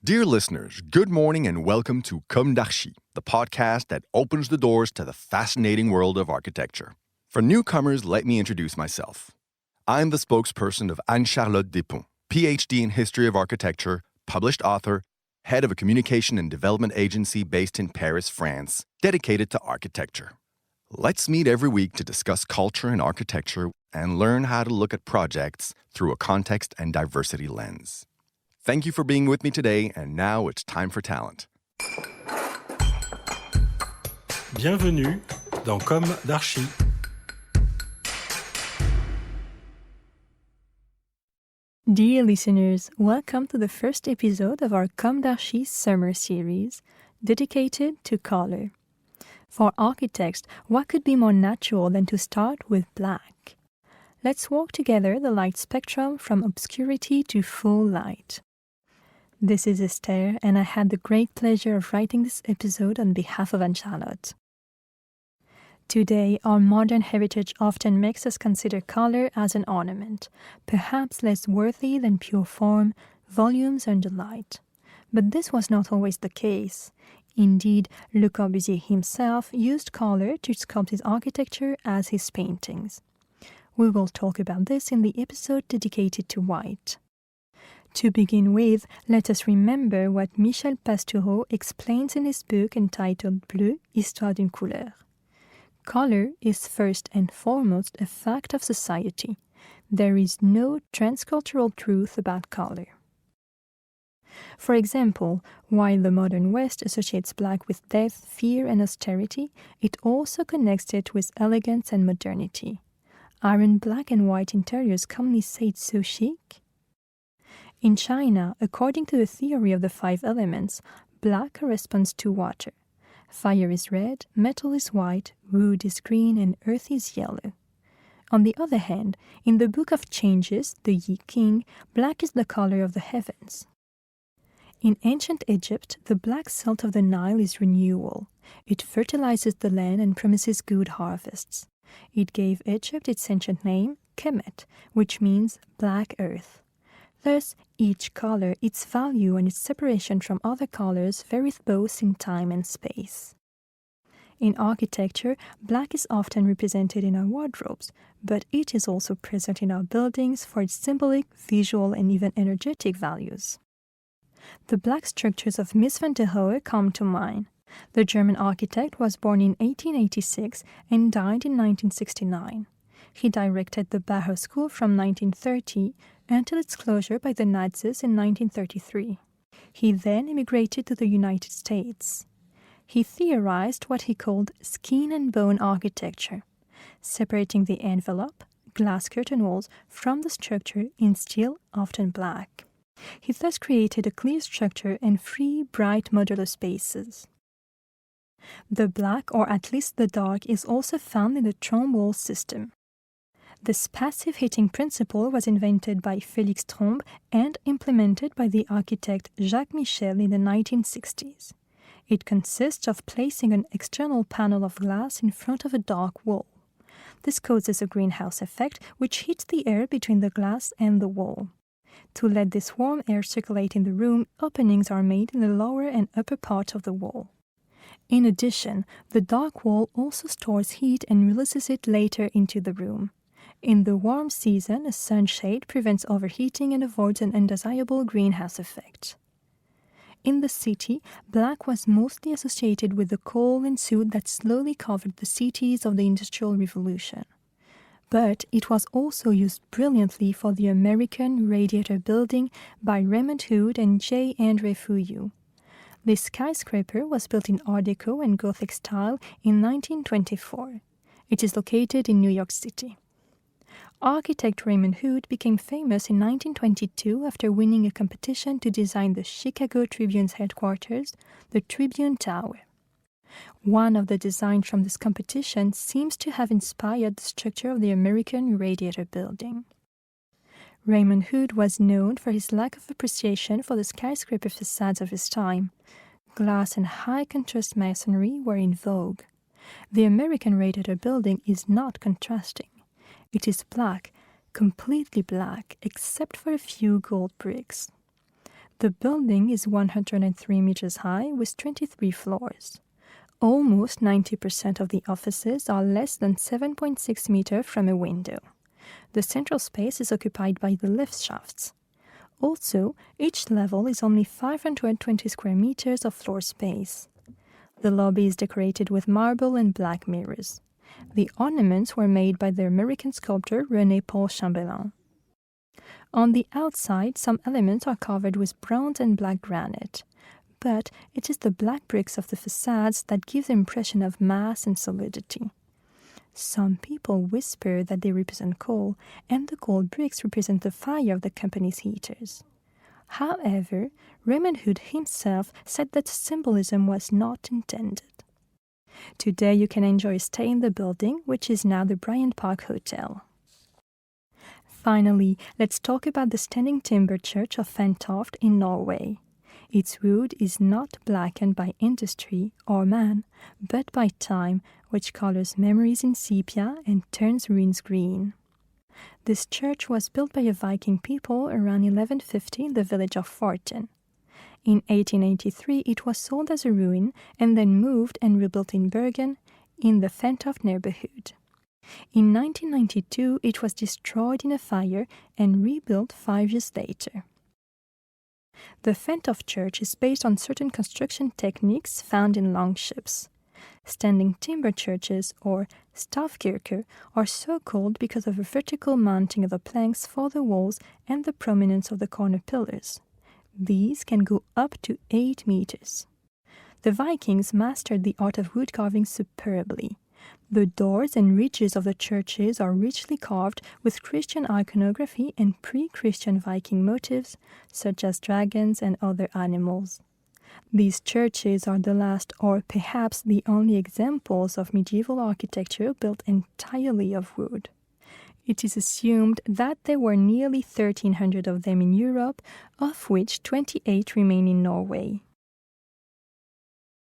Dear listeners, good morning and welcome to Comme d'Archi, the podcast that opens the doors to the fascinating world of architecture. For newcomers, let me introduce myself. I'm the spokesperson of Anne-Charlotte Depondt, PhD in History of Architecture, published author, head of a communication and development agency based in Paris, France, dedicated to architecture. Let's meet every week to discuss culture and architecture and learn how to look at projects through a context and diversity lens. Thank you for being with me today, and now it's time for talent. Bienvenue dans Comme d'Archi. Dear listeners, welcome to the first episode of our Comme d'Archi summer series, dedicated to color. For architects, what could be more natural than to start with black? Let's walk together the light spectrum from obscurity to full light. This is Esther, and I had the great pleasure of writing this episode on behalf of Anne-Charlotte. Today, our modern heritage often makes us consider color as an ornament, perhaps less worthy than pure form, volumes under light. But this was not always the case. Indeed, Le Corbusier himself used color to sculpt his architecture as his paintings. We will talk about this in the episode dedicated to white. To begin with, let us remember what Michel Pastoureau explains in his book entitled Bleu, Histoire d'une couleur. Color is first and foremost a fact of society. There is no transcultural truth about color. For example, while the modern West associates black with death, fear, and austerity, it also connects it with elegance and modernity. Aren't black and white interiors commonly said so chic? In China, according to the theory of the 5 elements, black corresponds to water. Fire is red, metal is white, wood is green, and earth is yellow. On the other hand, in the Book of Changes, the Viking, black is the color of the heavens. In ancient Egypt, the black salt of the Nile is renewal. It fertilizes the land and promises good harvests. It gave Egypt its ancient name, Kemet, which means black earth. Thus, each color, its value and its separation from other colors varies both in time and space. In architecture, black is often represented in our wardrobes, but it is also present in our buildings for its symbolic, visual, and even energetic values. The black structures of Mies van der Rohe come to mind. The German architect was born in 1886 and died in 1969. He directed the Bauhaus School from 1930 until its closure by the Nazis in 1933. He then immigrated to the United States. He theorized what he called skin and bone architecture, separating the envelope, glass curtain walls, from the structure in steel, often black. He thus created a clear structure and free, bright modular spaces. The black, or at least the dark, is also found in the Trombe wall system. This passive heating principle was invented by Félix Trombe and implemented by the architect Jacques Michel in the 1960s. It consists of placing an external panel of glass in front of a dark wall. This causes a greenhouse effect which heats the air between the glass and the wall. To let this warm air circulate in the room, openings are made in the lower and upper part of the wall. In addition, the dark wall also stores heat and releases it later into the room. In the warm season, a sunshade prevents overheating and avoids an undesirable greenhouse effect. In the city, black was mostly associated with the coal and soot that slowly covered the cities of the Industrial Revolution. But it was also used brilliantly for the American Radiator building by Raymond Hood and J. Andre Fouillou. This skyscraper was built in Art Deco and Gothic style in 1924. It is located in New York City. Architect Raymond Hood became famous in 1922 after winning a competition to design the Chicago Tribune's headquarters, the Tribune Tower. One of the designs from this competition seems to have inspired the structure of the American Radiator building. Raymond Hood was known for his lack of appreciation for the skyscraper facades of his time. Glass and high-contrast masonry were in vogue. The American Radiator building is not contrasting. It is black, completely black, except for a few gold bricks. The building is 103 meters high with 23 floors. Almost 90% of the offices are less than 7.6 meters from a window. The central space is occupied by the lift shafts. Also, each level is only 520 square meters of floor space. The lobby is decorated with marble and black mirrors. The ornaments were made by the American sculptor René Paul Chambellan. On the outside, some elements are covered with bronze and black granite, but it is the black bricks of the facades that give the impression of mass and solidity. Some people whisper that they represent coal, and the gold bricks represent the fire of the company's heaters. However, Raymond Hood himself said that symbolism was not intended. Today you can enjoy a stay in the building, which is now the Bryant Park Hotel. Finally, let's talk about the standing timber church of Fantoft in Norway. Its wood is not blackened by industry or man, but by time, which colors memories in sepia and turns ruins green. This church was built by a Viking people around 1150 in the village of Forten. In 1883, it was sold as a ruin and then moved and rebuilt in Bergen, in the Fantoft neighborhood. In 1992, it was destroyed in a fire and rebuilt 5 years later. The Fantoft church is based on certain construction techniques found in longships. Standing timber churches, or stavkirker, are so called because of the vertical mounting of the planks for the walls and the prominence of the corner pillars. These can go up to 8 meters. The Vikings mastered the art of wood carving superbly. The doors and ridges of the churches are richly carved with Christian iconography and pre-Christian Viking motifs, such as dragons and other animals. These churches are the last, or perhaps the only, examples of medieval architecture built entirely of wood. It is assumed that there were nearly 1,300 of them in Europe, of which 28 remain in Norway.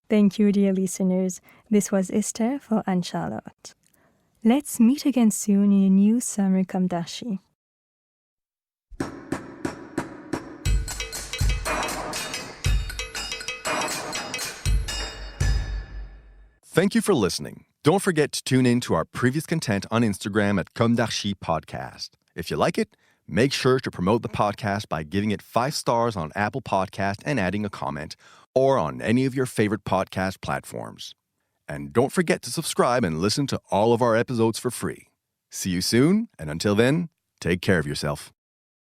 Thank you, dear listeners. This was Esther for Anne-Charlotte. Let's meet again soon in a new summer Comme d'Archi. Thank you for listening. Don't forget to tune in to our previous content on Instagram at Comme d'Archi Podcast. If you like it, make sure to promote the podcast by giving it 5 stars on Apple Podcast and adding a comment, or on any of your favorite podcast platforms. And don't forget to subscribe and listen to all of our episodes for free. See you soon, and until then, take care of yourself.